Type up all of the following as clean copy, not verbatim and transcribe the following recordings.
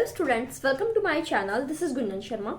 Hello students, welcome to my channel. This is Gunjan Sharma.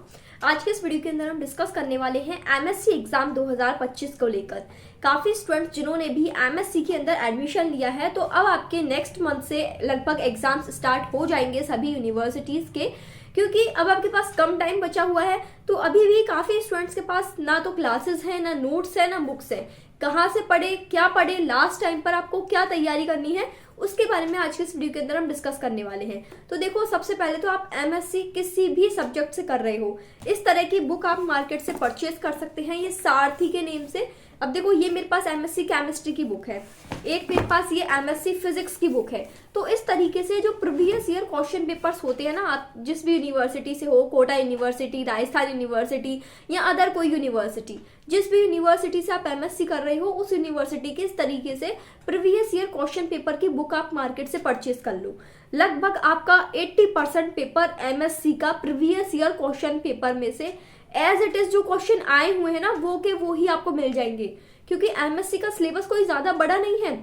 आज के इस वीडियो के अंदर हम डिस्कस करने वाले हैं एमएससी एग्जाम 2025 को लेकर। काफी स्टूडेंट्स जिन्होंने भी एमएससी के अंदर एडमिशन लिया है, तो अब आपके नेक्स्ट मंथ से लगभग एग्जाम्स स्टार्ट हो जाएंगे सभी यूनिवर्सिटीज के, क्योंकि अब आपके पास कम टाइम बचा हुआ है। तो अभी भी काफी स्टूडेंट्स के पास ना तो क्लासेस है, ना नोट्स है, ना बुक्स है। कहाँ से पढ़े, क्या पढ़े, लास्ट टाइम पर आपको क्या तैयारी करनी है, उसके बारे में आज के इस वीडियो के अंदर हम डिस्कस करने वाले हैं। तो देखो, सबसे पहले तो आप एमएससी किसी भी सब्जेक्ट से कर रहे हो, इस तरह की बुक आप मार्केट से परचेज कर सकते हैं, ये सारथी के नेम से। अब देखो, ये मेरे पास एमएससी केमिस्ट्री की बुक है, एक मेरे पास ये एमएससी फिजिक्स की बुक है। तो इस तरीके से जो प्रीवियस ईयर क्वेश्चन पेपर्स होते हैं ना, आप जिस भी यूनिवर्सिटी से हो, कोटा यूनिवर्सिटी, राजस्थान यूनिवर्सिटी या अदर कोई यूनिवर्सिटी, जिस भी यूनिवर्सिटी से आप एमएससी कर रहे हो, उस यूनिवर्सिटी के इस तरीके से प्रीवियस ईयर क्वेश्चन पेपर की बुक आप मार्केट से परचेज कर लो। लगभग आपका 80% पेपर एमएससी का प्रीवियस ईयर क्वेश्चन पेपर में से एज इट इज जो क्वेश्चन आए हुए हैं ना, वो के वो ही आपको मिल जाएंगे, क्योंकि एमएससी का सिलेबस कोई ज्यादा बड़ा नहीं है।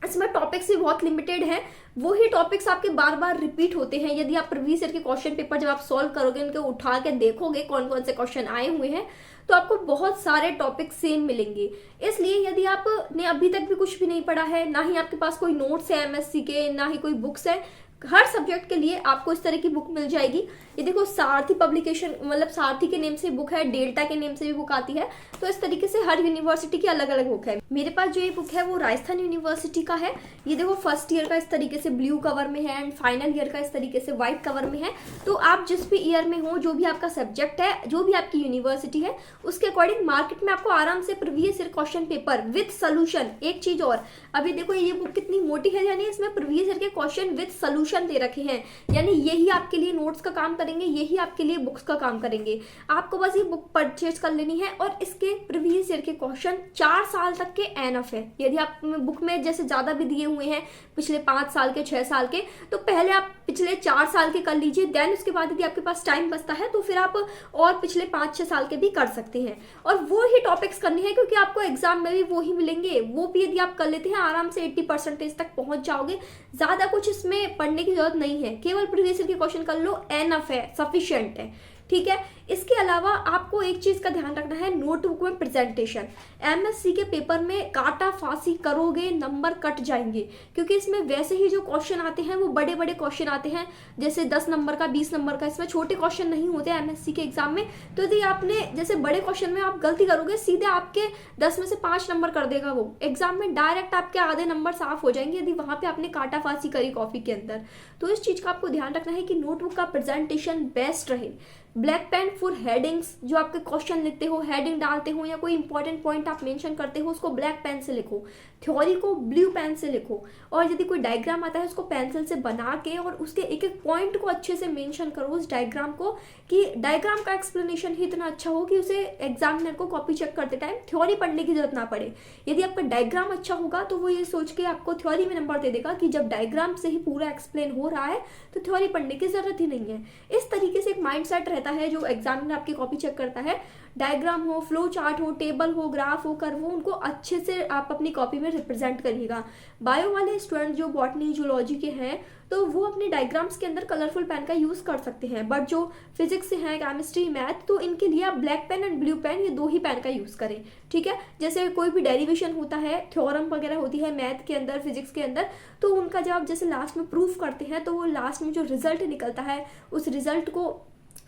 इसमें टॉपिक्स भी बहुत लिमिटेड हैं, वही टॉपिक्स आपके बार बार रिपीट होते हैं। यदि आप प्रीवियस ईयर के क्वेश्चन पेपर जब आप सॉल्व करोगे, उनके उठा के देखोगे कौन कौन से क्वेश्चन आए हुए हैं, तो आपको बहुत सारे टॉपिक सेम मिलेंगे। इसलिए यदि आपने अभी तक भी कुछ भी नहीं पढ़ा है, ना ही आपके पास कोई नोट्स है एमएससी के, ना ही कोई बुक्स है, हर सब्जेक्ट के लिए आपको इस तरह की बुक मिल जाएगी। ये देखो, सारथी पब्लिकेशन, मतलब सारथी के नेम से बुक है, डेल्टा के नेम से भी बुक आती है। तो इस तरीके से हर यूनिवर्सिटी की अलग अलग बुक है। मेरे पास जो ये बुक है वो राजस्थान यूनिवर्सिटी का है। ये देखो, फर्स्ट ईयर का इस तरीके से ब्लू कवर में है एंड फाइनल ईयर का इस तरीके से व्हाइट कवर में है। तो आप जिस भी ईयर में हो, जो भी आपका सब्जेक्ट है, जो भी आपकी यूनिवर्सिटी है, उसके अकॉर्डिंग मार्केट में आपको आराम से previous year question paper with solution. एक चीज और, अभी देखो ये बुक कितनी मोटी है, यानी इसमें प्रीवियस ईयर के क्वेश्चन विद सोल्यूशन दे रखे हैं। यानी यही आपके लिए नोट्स का काम करेंगे, यही आपके लिए बुक्स का काम करेंगे। आपको बस ये बुक परचेज कर लेनी है और इसके प्रीवियस ईयर के क्वेश्चन 4 साल तक के एनफ है। यदि आप बुक में जैसे ज्यादा भी दिए हुए हैं, पिछले 5 साल के, 6 साल के, तो पहले आप पिछले 4 साल के कर लीजिए। देन उसके बाद यदि आपके पास टाइम बचता है तो फिर आप और पिछले 5-6 साल के भी कर सकते हैं। और वो ही टॉपिक्स करने हैं, क्योंकि आपको एग्जाम में भी वो ही मिलेंगे। वो भी यदि आप कर लेते हैं, आराम से 80% तक पहुंच जाओगे। ज्यादा कुछ इसमें पढ़ने की जरूरत नहीं है, केवल प्रीवियस ईयर के क्वेश्चन कर लो, एनफ है, सफिशिएंट है। ठीक है। इसके अलावा आपको एक चीज का ध्यान रखना है, नोटबुक में प्रेजेंटेशन। एमएससी के पेपर में काटा फांसी करोगे, नंबर कट जाएंगे, क्योंकि इसमें वैसे ही जो क्वेश्चन आते हैं वो बड़े बड़े क्वेश्चन आते हैं, जैसे 10 नंबर का, 20 नंबर का। इसमें छोटे क्वेश्चन नहीं होते एमएससी के एग्जाम में। तो यदि आपने जैसे बड़े क्वेश्चन में आप गलती करोगे, सीधे आपके 10 में से 5 नंबर कर देगा वो। एग्जाम में डायरेक्ट आपके आधे नंबर साफ हो जाएंगे, यदि वहां पे आपने काटा फांसी करी कॉपी के अंदर। तो इस चीज का आपको ध्यान रखना है कि नोटबुक का प्रेजेंटेशन बेस्ट रहे। ब्लैक पेन फॉर हेडिंग्स, जो आपके क्वेश्चन लिखते हो, हेडिंग डालते हो या कोई इंपॉर्टेंट पॉइंट आप मेंशन करते हो, उसको ब्लैक पेन से लिखो। थ्योरी को ब्लू पेन से लिखो। और यदि कोई डायग्राम आता है, उसको पेंसिल से बना के और उसके एक एक पॉइंट को अच्छे से मेंशन करो उस डायग्राम को, कि डायग्राम का एक्सप्लेनेशन ही इतना अच्छा हो कि उसे एग्जामिनर को कॉपी चेक करते टाइम थ्योरी पढ़ने की जरूरत ना पड़े। यदि आपका डायग्राम अच्छा होगा तो वो ये सोच के आपको थ्योरी में नंबर दे देगा कि जब डायग्राम से ही पूरा एक्सप्लेन हो रहा है तो थ्योरी पढ़ने की जरूरत ही नहीं है। इस तरीके से एक माइंड सेट रहता है जो एग्जामिनर आपकी कॉपी चेक करता है। डायग्राम हो, फ्लो चार्ट हो, टेबल हो, ग्राफ हो, कर्व हो, उनको अच्छे से आप अपनी कॉपी में रिप्रेजेंट करिएगा। बायो वाले स्टूडेंट जो बॉटनी, जूलॉजी के हैं, तो वो अपने डायग्राम्स के अंदर कलरफुल पेन का यूज कर सकते हैं। बट जो फिजिक्स से हैं, केमिस्ट्री, मैथ, तो इनके लिए आप black pen and blue pen, ये 2 ही पेन का यूज करें। ठीक है। जैसे कोई भी डेरिवेशन होता है, थ्योरम वगैरह होती है मैथ के अंदर, फिजिक्स के अंदर, तो उनका जब आप जैसे लास्ट में प्रूफ करते हैं, तो वो लास्ट में जो रिजल्ट निकलता है, उस रिजल्ट को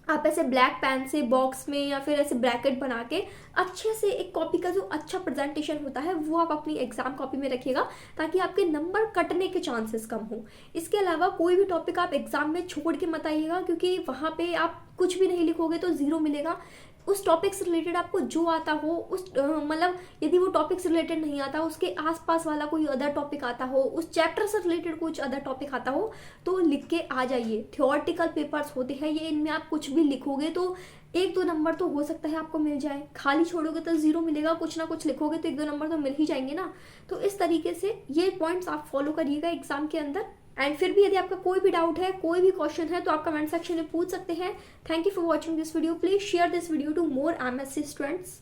आप ऐसे ब्लैक पेन से बॉक्स में या फिर ऐसे ब्रैकेट बना के अच्छे से एक कॉपी का जो अच्छा प्रेजेंटेशन होता है वो आप अपनी एग्जाम कॉपी में रखिएगा, ताकि आपके नंबर कटने के चांसेस कम हो। इसके अलावा कोई भी टॉपिक आप एग्जाम में छोड़ के मत आइएगा, क्योंकि वहाँ पे आप कुछ भी नहीं लिखोगे तो 0 मिलेगा। उस टॉपिक से रिलेटेड आपको जो आता हो, उस मतलब यदि वो टॉपिक से रिलेटेड नहीं आता, उसके आसपास वाला कोई अदर टॉपिक आता हो, उस चैप्टर से रिलेटेड कुछ अदर टॉपिक आता हो, तो लिख के आ जाइए। थ्योरेटिकल पेपर्स होते हैं ये, इनमें आप कुछ भी लिखोगे तो 1-2 नंबर तो हो सकता है आपको मिल जाए। खाली छोड़ोगे तो 0 मिलेगा, कुछ ना कुछ लिखोगे तो 1-2 नंबर तो मिल ही जाएंगे ना। तो इस तरीके से ये पॉइंट्स आप फॉलो करिएगा एग्जाम के अंदर। एंड फिर भी यदि आपका कोई भी डाउट है, कोई भी क्वेश्चन है, तो आप कमेंट सेक्शन में पूछ सकते हैं। Thank you for watching this video. Please share this video to more MSc students.